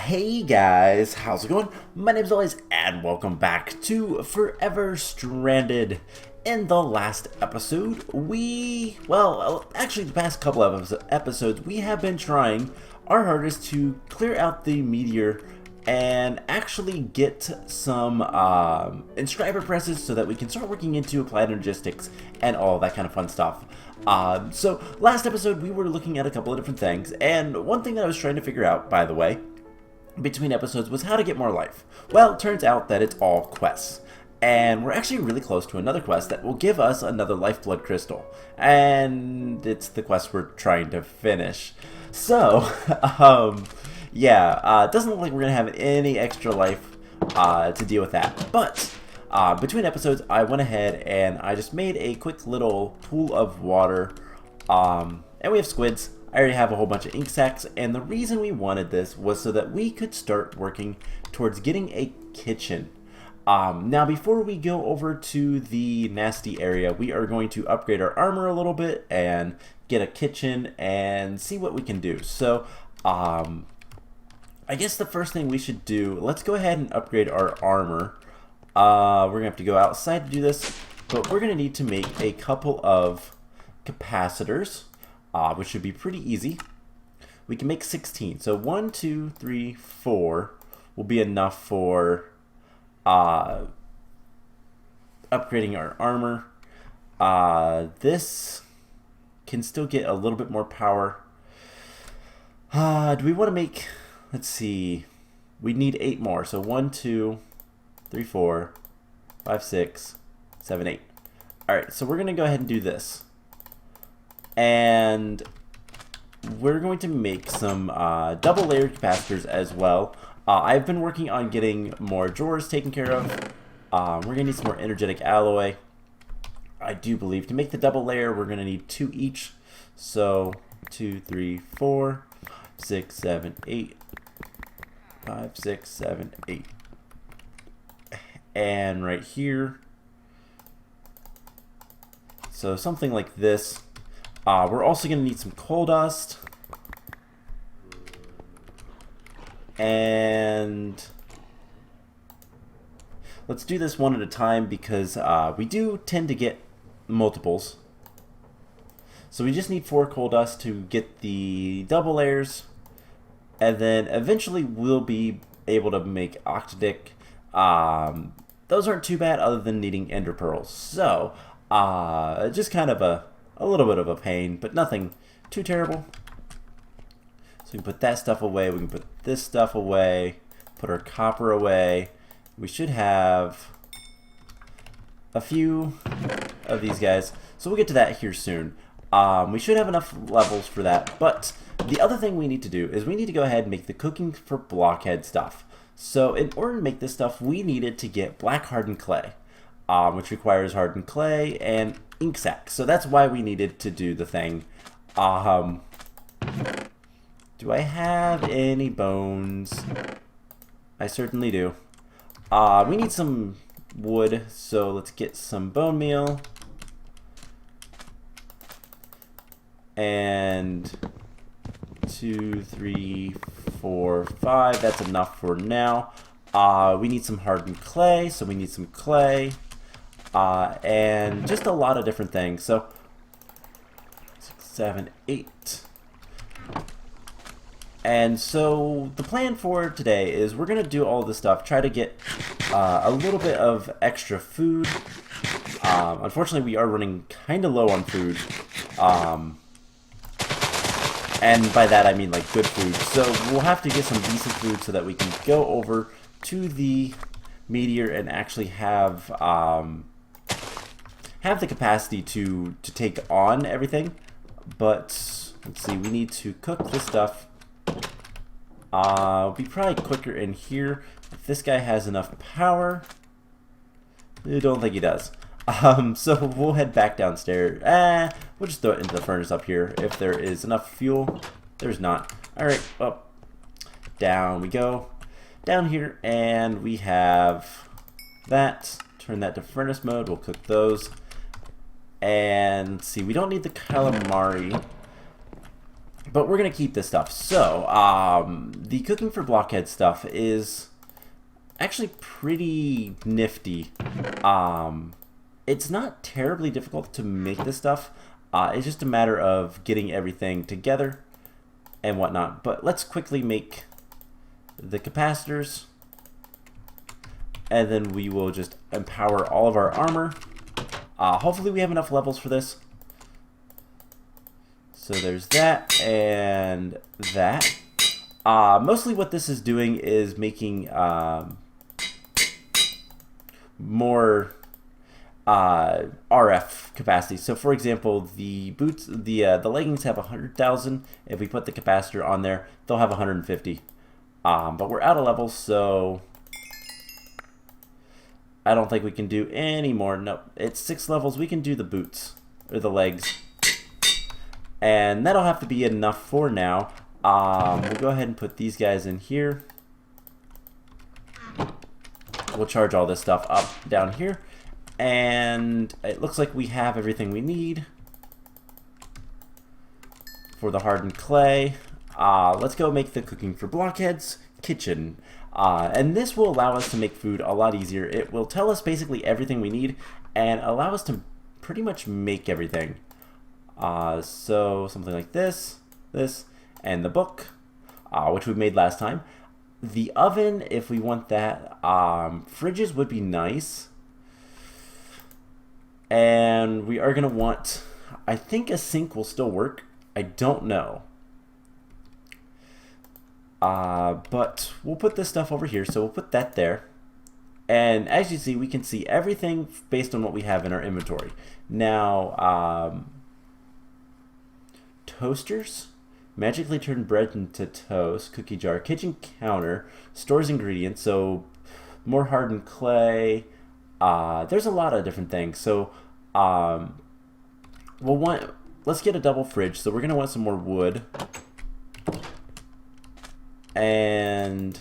Hey guys, how's it going? My name's always and welcome back to Forever Stranded. In the last episode, actually the past couple of episodes, we have been trying our hardest to clear out the meteor and actually get some inscriber presses so that we can start working into applied logistics and all that kind of fun stuff. So last episode we were looking at a couple of different things, and one thing that I was trying to figure out, by the way, between episodes was how to get more life. Well, it turns out that it's all quests. And we're actually really close to another quest that will give us another lifeblood crystal. And it's the quest we're trying to finish. So, it doesn't look like we're going to have any extra life to deal with that. But between episodes, I went ahead and I just made a quick little pool of water. And we have squids. I already have a whole bunch of ink sacs, and the reason we wanted this was so that we could start working towards getting a kitchen. Now, before we go over to the nasty area, we are going to upgrade our armor a little bit and get a kitchen and see what we can do. So, I guess the first thing we should do, let's go ahead and upgrade our armor. We're going to have to go outside to do this, but we're going to need to make a couple of capacitors. Which should be pretty easy. We can make 16. So 1, 2, 3, 4 will be enough for upgrading our armor. This can still get a little bit more power. Do we want to make, let's see, we need 8 more. So 1, 2, 3, 4, 5, 6, 7, 8. Alright, so we're going to go ahead and do this. And we're going to make some double layered capacitors as well. I've been working on getting more drawers taken care of. We're going to need some more energetic alloy. I do believe to make the double layer we're going to need 2 each. So 2, 3, 4, 6, 7, 8. 5, 6, 7, 8. And right here. So something like this. We're also going to need some coal dust. And let's do this one at a time because we do tend to get multiples. So we just need 4 coal dust to get the double layers. And then eventually we'll be able to make octadic. Those aren't too bad other than needing ender pearls. So just kind of a little bit of a pain, but nothing too terrible. So we can put that stuff away. We can put this stuff away. Put our copper away. We should have a few of these guys. So we'll get to that here soon. We should have enough levels for that. But the other thing we need to do is we need to go ahead and make the cooking for blockhead stuff. So in order to make this stuff, we needed to get black hardened clay, which requires hardened clay and ink sac. So that's why we needed to do the thing. Do I have any bones? I certainly do. We need some wood, so let's get some bone meal. And 2, 3, 4, 5. That's enough for now. We need some hardened clay, so we need some clay. And just a lot of different things. So 6, 7, 8. And so the plan for today is we're going to do all this stuff, try to get a little bit of extra food. Unfortunately, we are running kind of low on food. And by that I mean like good food. So we'll have to get some decent food so that we can go over to the meteor and actually have the capacity to take on everything. But let's see, we need to cook this stuff. It'll be probably quicker in here if this guy has enough power. I don't think he does. So we'll head back downstairs. We'll just throw it into the furnace up here if there is enough fuel. There's not. Alright, well, down we go. Down here, and we have that. Turn that to furnace mode. We'll cook those. And see, we don't need the calamari. But we're going to keep this stuff. So, the cooking for blockhead stuff is actually pretty nifty. It's not terribly difficult to make this stuff. It's just a matter of getting everything together and whatnot. But let's quickly make the capacitors. And then we will just empower all of our armor. Hopefully we have enough levels for this. So there's that and that. Mostly what this is doing is making more RF capacity. So for example, the boots, the leggings have 100,000. If we put the capacitor on there, they'll have 150. But we're out of levels, so I don't think we can do any more. No, it's 6 levels. We can do the boots or the legs. And that'll have to be enough for now. We'll go ahead and put these guys in here. We'll charge all this stuff up down here. And it looks like we have everything we need for the hardened clay. Let's go make the cooking for blockheads kitchen. And this will allow us to make food a lot easier. It will tell us basically everything we need and allow us to pretty much make everything. So something like this, and the book, which we made last time. The oven, if we want that. Fridges would be nice. And we are going to want, I think a sink will still work. I don't know. But we'll put this stuff over here, so we'll put that there. And as you see, we can see everything based on what we have in our inventory. Now, toasters magically turn bread into toast. Cookie jar, kitchen counter, stores ingredients, so more hardened clay. There's a lot of different things. So let's get a double fridge. So we're gonna want some more wood, and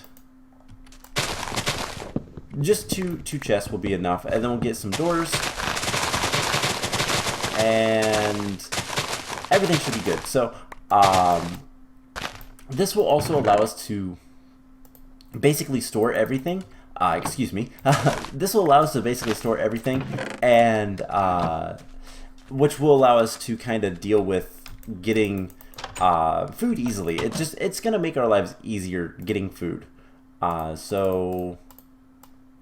just two chests will be enough. And then we'll get some doors, and everything should be good. So this will also allow us to basically store everything. Excuse me. This will allow us to basically store everything, and which will allow us to kind of deal with getting food easily. It's gonna make our lives easier getting food. So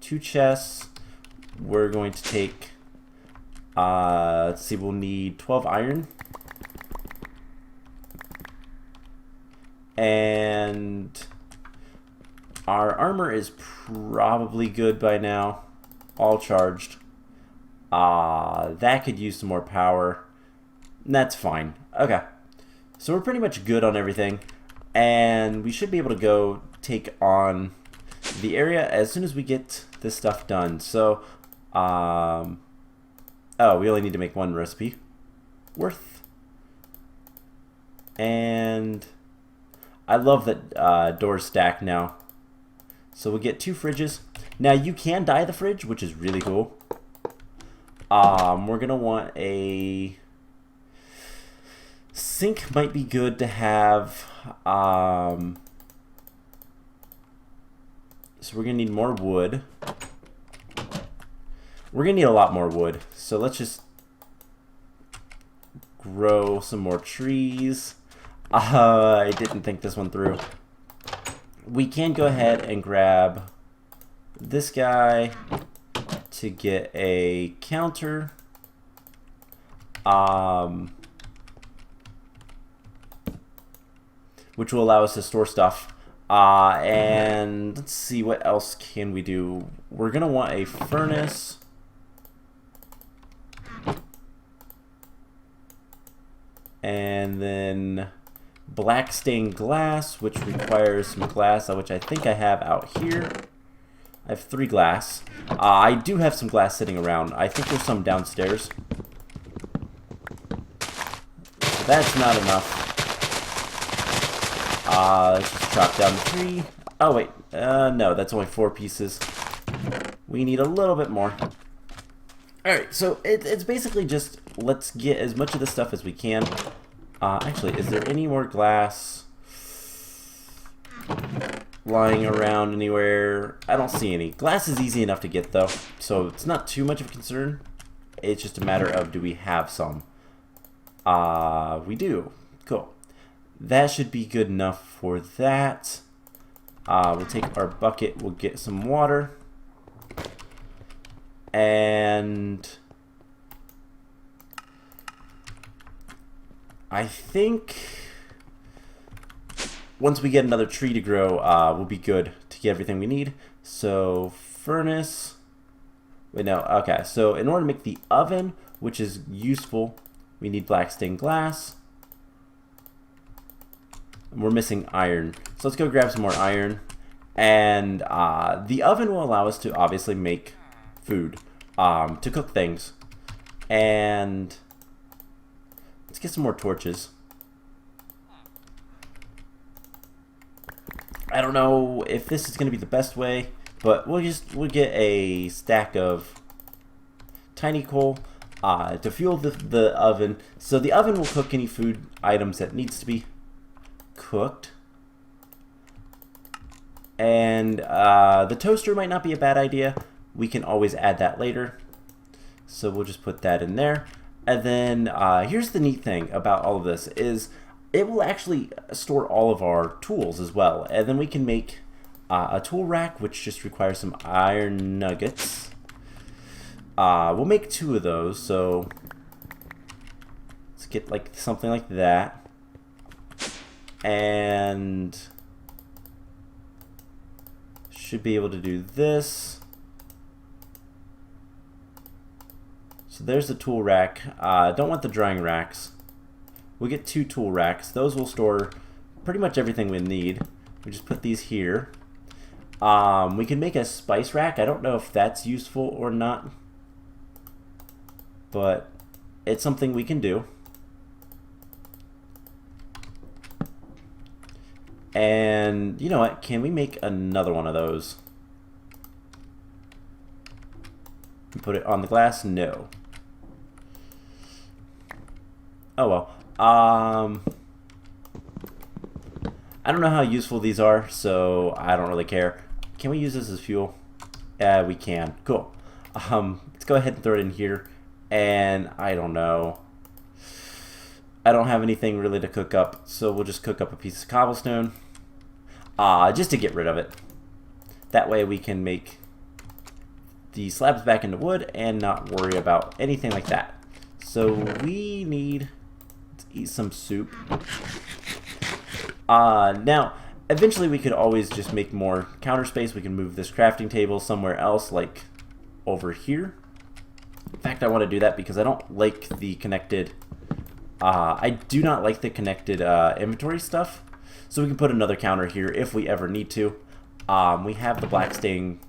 2 chests. We're going to take. Let's see. We'll need 12 iron. And our armor is probably good by now, all charged. That could use some more power. That's fine. Okay, so we're pretty much good on everything, and we should be able to go take on the area as soon as we get this stuff done. So, oh, we only need to make 1 recipe worth, and I love that doors stack now. So we'll get 2 fridges. Now you can dye the fridge, which is really cool. We're gonna want a sink. Might be good to have. So we're gonna need more wood. We're gonna need a lot more wood. So let's just grow some more trees. I didn't think this one through. We can go ahead and grab this guy to get a counter. Which will allow us to store stuff. And let's see, what else can we do? We're gonna want a furnace. And then black stained glass, which requires some glass, which I think I have out here. I have 3 glass. I do have some glass sitting around. I think there's some downstairs. So that's not enough. Let's just chop down the tree. Oh wait, no, that's only 4 pieces. We need a little bit more. Alright, so it's basically just, let's get as much of this stuff as we can. Actually, is there any more glass lying around anywhere? I don't see any. Glass is easy enough to get though, so it's not too much of a concern. It's just a matter of, do we have some? We do. Cool. That should be good enough for that. We'll take our bucket, we'll get some water. And I think once we get another tree to grow, we'll be good to get everything we need. So furnace. Wait, no. Okay, so in order to make the oven, which is useful, we need black stained glass. And we're missing iron. So let's go grab some more iron. And the oven will allow us to obviously make food, to cook things. And let's get some more torches. I don't know if this is going to be the best way, but we'll get a stack of tiny coal to fuel the oven. So the oven will cook any food items that needs to be cooked. And the toaster might not be a bad idea. We can always add that later. So we'll just put that in there. And then here's the neat thing about all of this is it will actually store all of our tools as well. And then we can make a tool rack, which just requires some iron nuggets. We'll make 2 of those. So let's get like something like that. And should be able to do this. So there's the tool rack. Don't want the drying racks. We'll get 2 tool racks. Those will store pretty much everything we need. We just put these here. We can make a spice rack. I don't know if that's useful or not, but it's something we can do. And you know what? Can we make another one of those? Put it on the glass? No. Oh well. I don't know how useful these are, so I don't really care. Can we use this as fuel? Yeah, we can. Cool. Let's go ahead and throw it in here. And I don't know. I don't have anything really to cook up, so we'll just cook up a piece of cobblestone. Just to get rid of it. That way we can make the slabs back into wood and not worry about anything like that. So we need to eat some soup. Now, eventually we could always just make more counter space. We can move this crafting table somewhere else, like over here. In fact, I want to do that because I don't like the connected... I do not like the connected inventory stuff. So we can put another counter here if we ever need to. We have the black stain,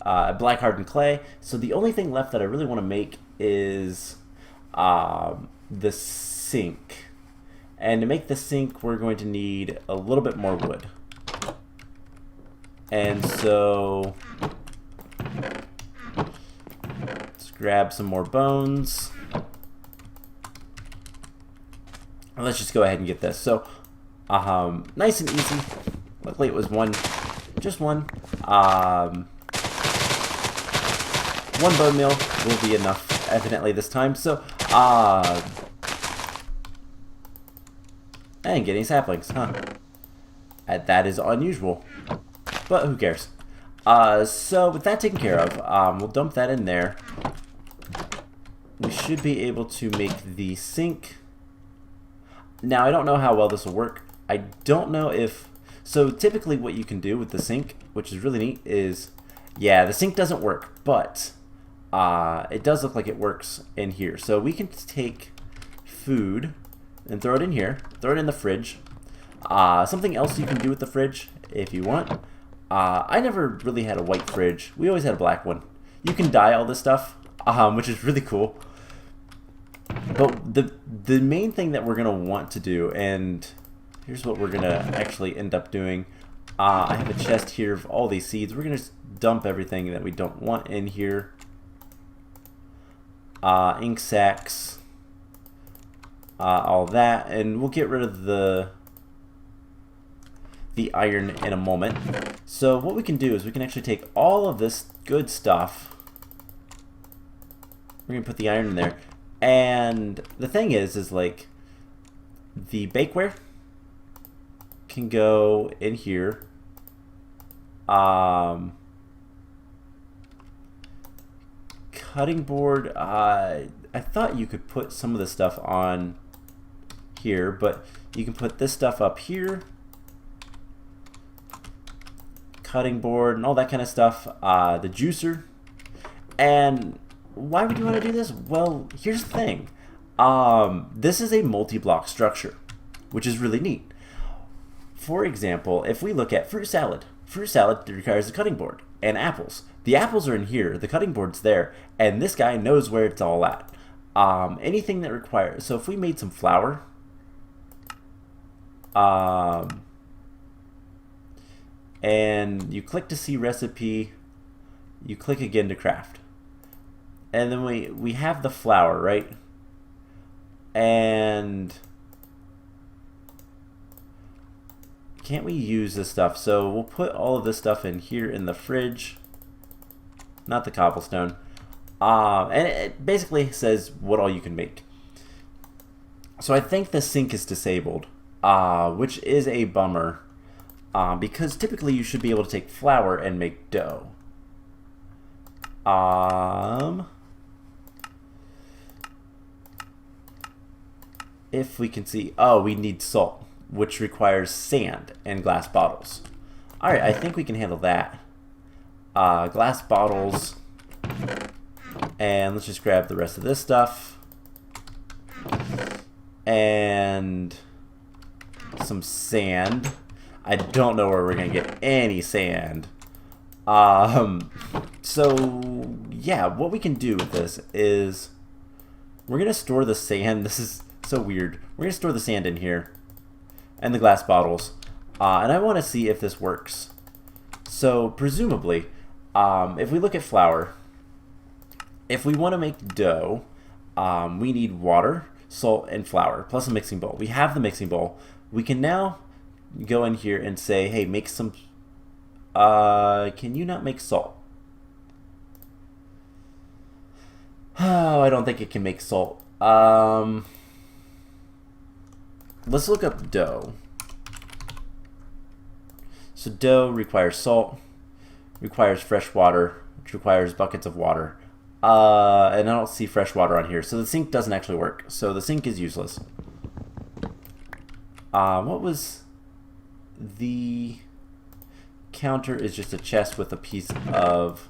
black hardened clay. So the only thing left that I really want to make is the sink. And to make the sink, we're going to need a little bit more wood. And so let's grab some more bones. And let's just go ahead and get this. So nice and easy. Luckily it was just one. One bone meal will be enough, evidently, this time. So, and getting saplings, huh? That is unusual, but who cares? So with that taken care of, we'll dump that in there. We should be able to make the sink. Now, I don't know how well this will work. I don't know if... So typically what you can do with the sink, which is really neat, is... Yeah, the sink doesn't work, but it does look like it works in here. So we can take food and throw it in here. Throw it in the fridge. Something else you can do with the fridge, if you want. I never really had a white fridge. We always had a black one. You can dye all this stuff, which is really cool. But the main thing that we're going to want to do, and here's what we're going to actually end up doing. I have a chest here of all these seeds. We're going to dump everything that we don't want in here. Ink sacks. all that, and we'll get rid of the iron in a moment. So what we can do is we can actually take all of this good stuff. We're gonna put the iron in there, and the thing is like the bakeware can go in here. Cutting board, I thought you could put some of the stuff on here, but you can put this stuff up here. Cutting board and all that kind of stuff. The juicer. And why would you want to do this? Well, here's the thing. This is a multi-block structure, which is really neat. For example, if we look at fruit salad requires a cutting board and apples. The apples are in here, the cutting board's there, and this guy knows where it's all at. Anything that requires, so if we made some flour, and you click to see recipe, you click again to craft, and then we have the flour, right? And can't we use this stuff? So we'll put all of this stuff in here in the fridge, not the cobblestone, and it basically says what all you can make. So I think the sink is disabled, which is a bummer, because typically you should be able to take flour and make dough. If we can see, oh, we need salt, which requires sand and glass bottles. Alright, I think we can handle that. Glass bottles, and let's just grab the rest of this stuff, and some sand. I don't know where we're gonna get any sand. So yeah, what we can do with this is we're gonna store the sand. This is so weird. We're gonna store the sand in here and the glass bottles, and I want to see if this works. So presumably, if we look at flour, if we want to make dough, we need water, salt, and flour, plus a mixing bowl. We have the mixing bowl. We can now go in here and say, hey, make some, can you not make salt? Oh, I don't think it can make salt. Let's look up dough. So dough requires salt, requires fresh water, which requires buckets of water. And I don't see fresh water on here, so the sink doesn't actually work. So the sink is useless. What was the counter? Is just a chest with a piece of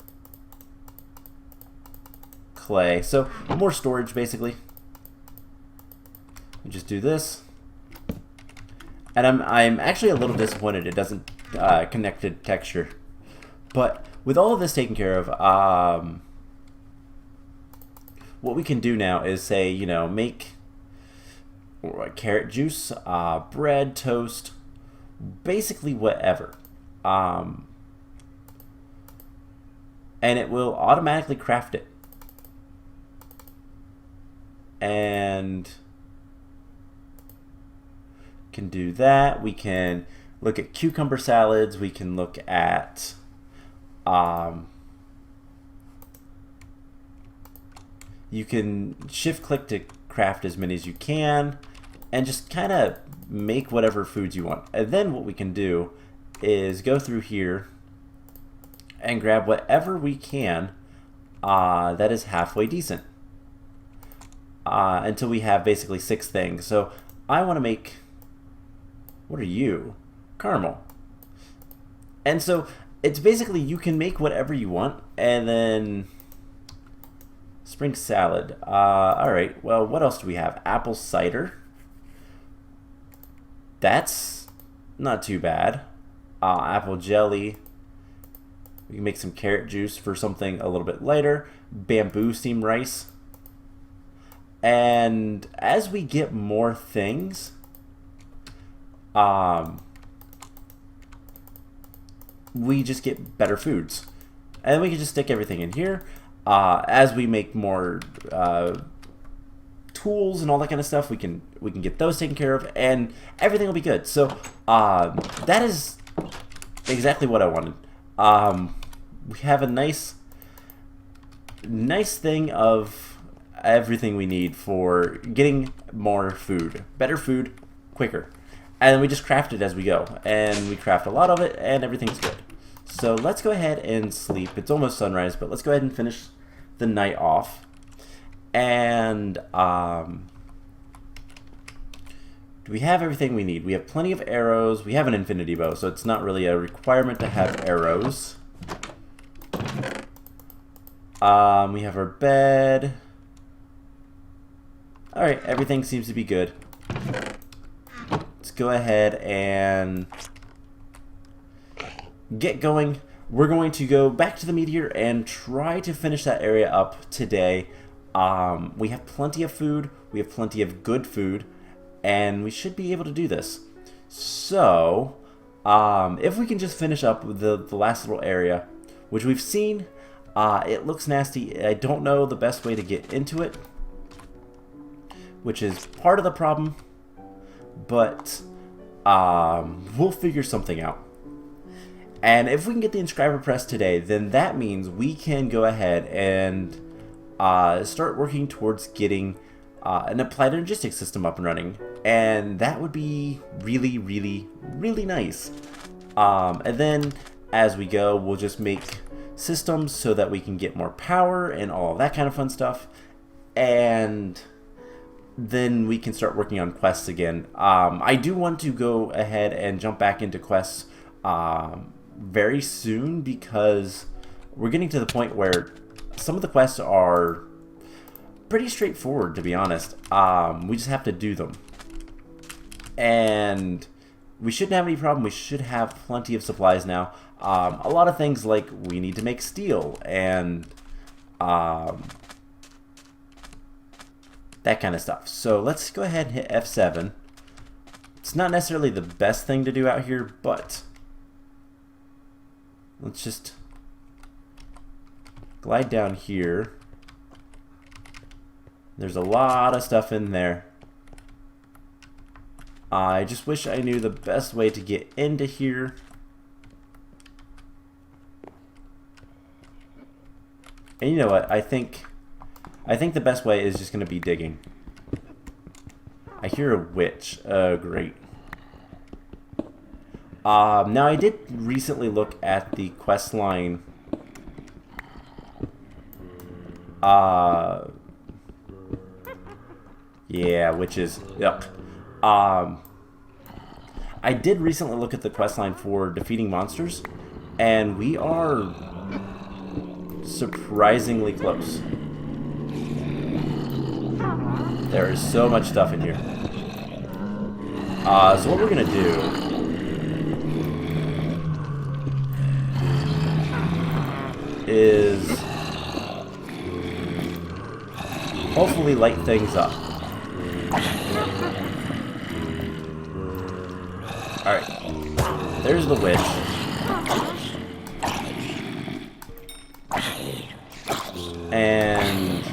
clay. So more storage, basically. We just do this. And I'm actually a little disappointed it doesn't connect to texture. But with all of this taken care of, what we can do now is say, you know, make carrot juice, bread, toast, basically whatever. And it will automatically craft it. And can do that. We can look at cucumber salads. We can look at you can shift click to craft as many as you can and just kind of make whatever foods you want. And then what we can do is go through here and grab whatever we can that is halfway decent until we have basically 6 things. So I want to make, what are you? Caramel. And so it's basically you can make whatever you want. And then spring salad. Alright, well, what else do we have? Apple cider. That's not too bad. Apple jelly. We can make some carrot juice for something a little bit lighter. Bamboo steamed rice. And as we get more things, we just get better foods. And then we can just stick everything in here. As we make more tools and all that kind of stuff, we can get those taken care of, and everything will be good. So that is exactly what I wanted. We have a nice thing of everything we need for getting more food, better food, quicker. And then we just craft it as we go, and we craft a lot of it, and everything's good. So let's go ahead and sleep. It's almost sunrise, but let's go ahead and finish the night off. And do we have everything we need? We have plenty of arrows. We have an infinity bow, so it's not really a requirement to have arrows. We have our bed. Alright, everything seems to be good. Let's go ahead and get going. We're going to go back to the meteor and try to finish that area up today. We have plenty of food. We have plenty of good food. And we should be able to do this. So, if we can just finish up with the last little area, which we've seen, it looks nasty. I don't know the best way to get into it, which is part of the problem, but we'll figure something out. And if we can get the Inscriber Press today, then that means we can go ahead and start working towards getting an applied logistics system up and running. And that would be really, really, really nice. And then as we go, we'll just make systems so that we can get more power and all that kind of fun stuff. And then we can start working on quests again. I do want to go ahead and jump back into quests very soon, because we're getting to the point where some of the quests are pretty straightforward, to be honest. We just have to do them. And we shouldn't have any problem. We should have plenty of supplies now. A lot of things like we need to make steel and that kind of stuff. So let's go ahead and hit F7. It's not necessarily the best thing to do out here, but let's just glide down here. There's a lot of stuff in there. I just wish I knew the best way to get into here. And you know what? I think the best way is just going to be digging. I hear a witch. Great. Now I did recently look at the quest line. Yeah, witches. Yuck. I did recently look at the quest line for defeating monsters, and we are surprisingly close. There is so much stuff in here. So what we're gonna do is hopefully light things up. Alright, there's the witch. And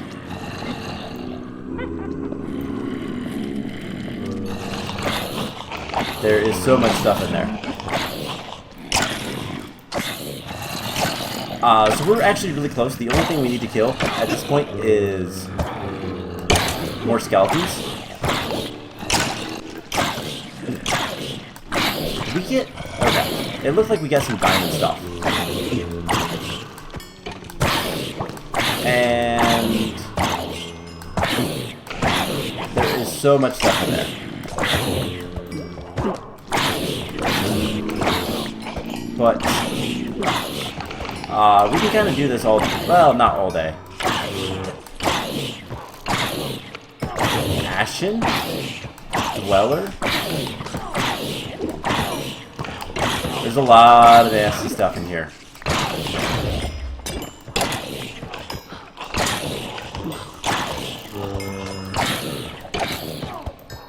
there is so much stuff in there. So we're actually really close. The only thing we need to kill at this point is more skeletons. Did we get... Okay. It looked like we got some diamond stuff. And there is so much stuff in there. But we can kind of do this all, well, not all day. Ashen? Dweller? There's a lot of nasty stuff in here.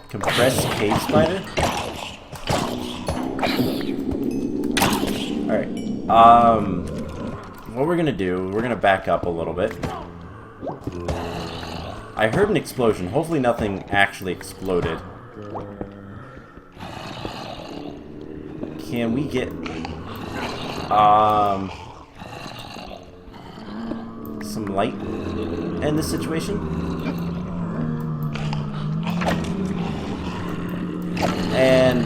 Compressed cave spider? Alright. What we're gonna do, we're gonna back up a little bit. I heard an explosion. Hopefully nothing actually exploded. Can we get some light in this situation? And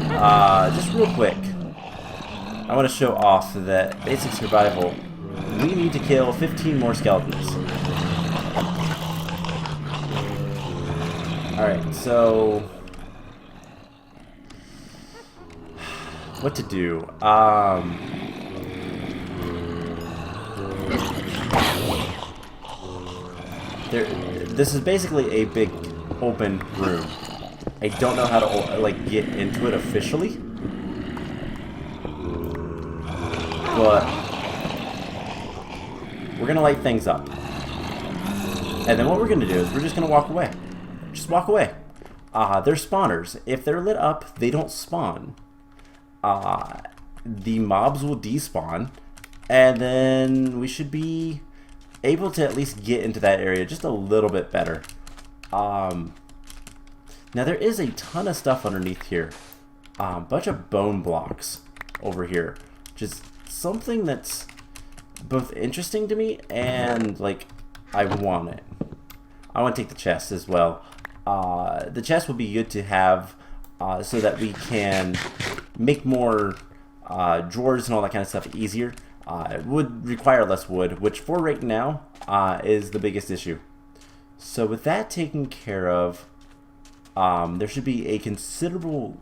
just real quick, I want to show off that basic survival, we need to kill 15 more skeletons. Alright, so what to do? This is basically a big open room. I don't know how to like get into it officially, but we're gonna light things up, and then what we're gonna do is we're just gonna walk away. Just walk away. They're spawners. If they're lit up, they don't spawn. The mobs will despawn, and then we should be able to at least get into that area just a little bit better. Now there is a ton of stuff underneath here. Bunch of bone blocks over here, which is something that's both interesting to me and like I want it. I want to take the chest as well. The chest will be good to have so that we can make more drawers and all that kind of stuff easier. It would require less wood, which for right now is the biggest issue. So with that taken care of, there should be a considerably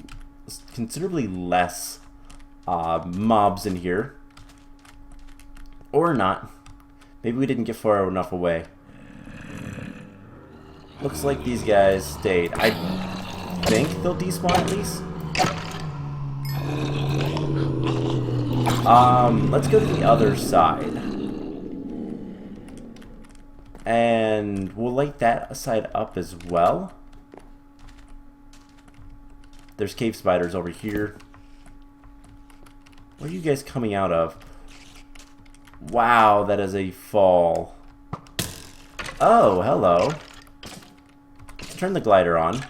less mobs in here. Or not. Maybe we didn't get far enough away. Looks like these guys stayed. I think they'll despawn at least. Let's go to the other side. And we'll light that side up as well. There's cave spiders over here. Where are you guys coming out of? Wow, that is a fall. Oh, hello. Turn the glider on.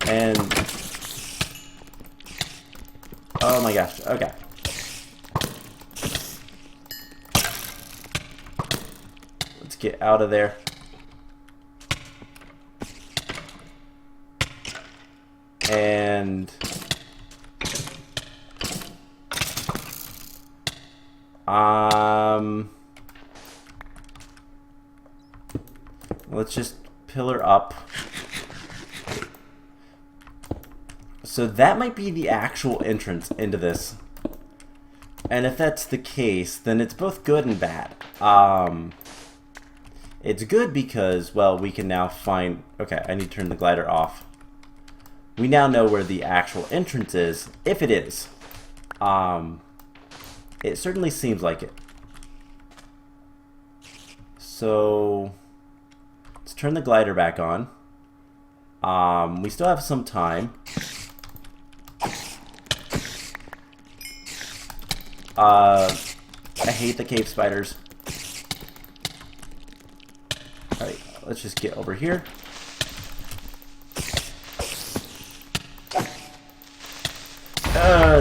And... oh my gosh, okay. Let's get out of there. And... let's just pillar up. So that might be the actual entrance into this. And if that's the case, then it's both good and bad. It's good because, well, we can now find... okay, I need to turn the glider off. We now know where the actual entrance is, if it is. It certainly seems like it. So... let's turn the glider back on. We still have some time. I hate the cave spiders. Alright, let's just get over here.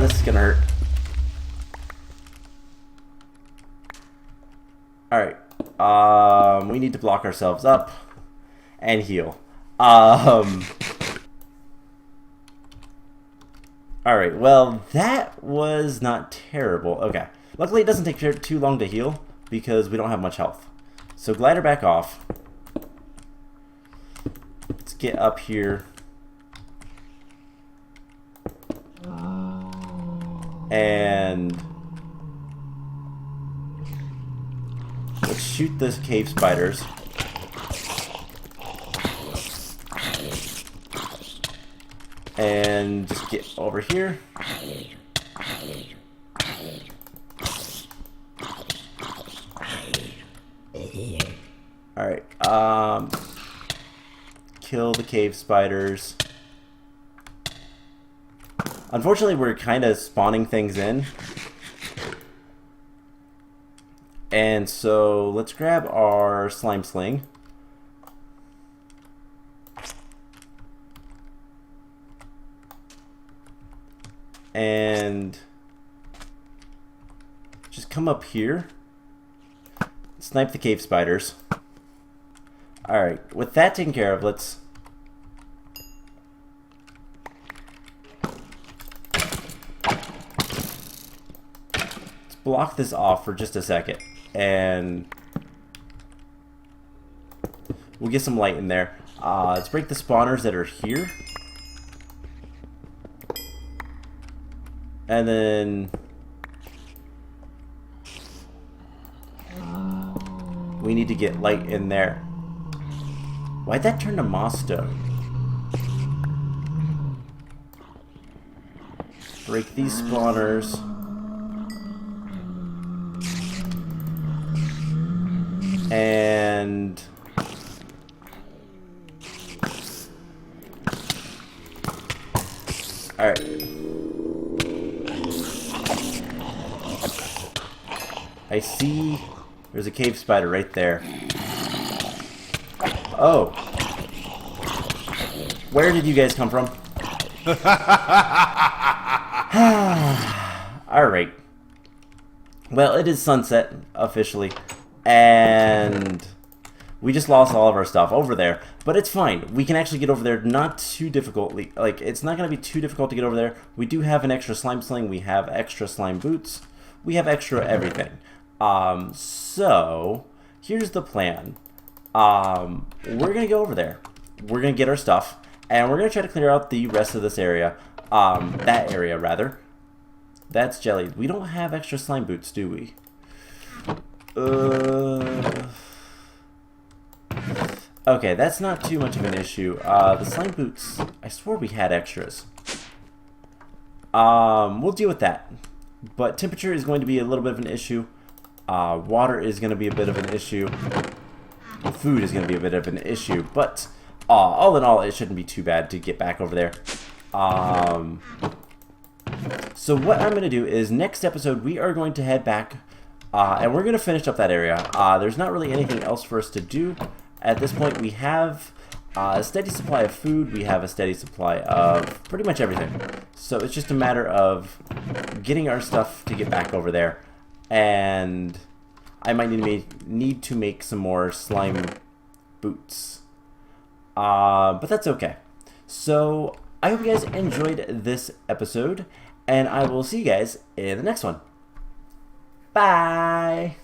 This is gonna hurt. Alright. We need to block ourselves up and heal. Alright, well, that was not terrible. Okay. Luckily, it doesn't take too long to heal because we don't have much health. So, glider back off. Let's get up here. And... let's shoot those cave spiders. And just get over here. Alright, kill the cave spiders. Unfortunately, we're kind of spawning things in. And so let's grab our slime sling. And just come up here. Snipe the cave spiders. Alright, with that taken care of, let's block this off for just a second. And we'll get some light in there. Let's break the spawners that are here. And then we need to get light in there. Why'd that turn to moss stone? Break these spawners. And alright. I see there's a cave spider right there. Oh. Where did you guys come from? Alright. Well, it is sunset, officially. And we just lost all of our stuff over there. But it's fine. We can actually get over there not too difficultly. Like, it's not going to be too difficult to get over there. We do have an extra slime sling. We have extra slime boots. We have extra everything. So, here's the plan. We're going to go over there. We're going to get our stuff. And we're going to try to clear out the rest of this area. That area, rather. That's jelly. We don't have extra slime boots, do we? Okay, that's not too much of an issue. The slime boots, I swore we had extras. We'll deal with that. But temperature is going to be a little bit of an issue. Water is going to be a bit of an issue. Food is going to be a bit of an issue. But all in all, it shouldn't be too bad to get back over there. So what I'm going to do is next episode we are going to head back and we're going to finish up that area. There's not really anything else for us to do. At this point we have a steady supply of food. We have a steady supply of pretty much everything. So it's just a matter of getting our stuff to get back over there. And I might need to make some more slime boots. But that's okay. So I hope you guys enjoyed this episode. And I will see you guys in the next one. Bye!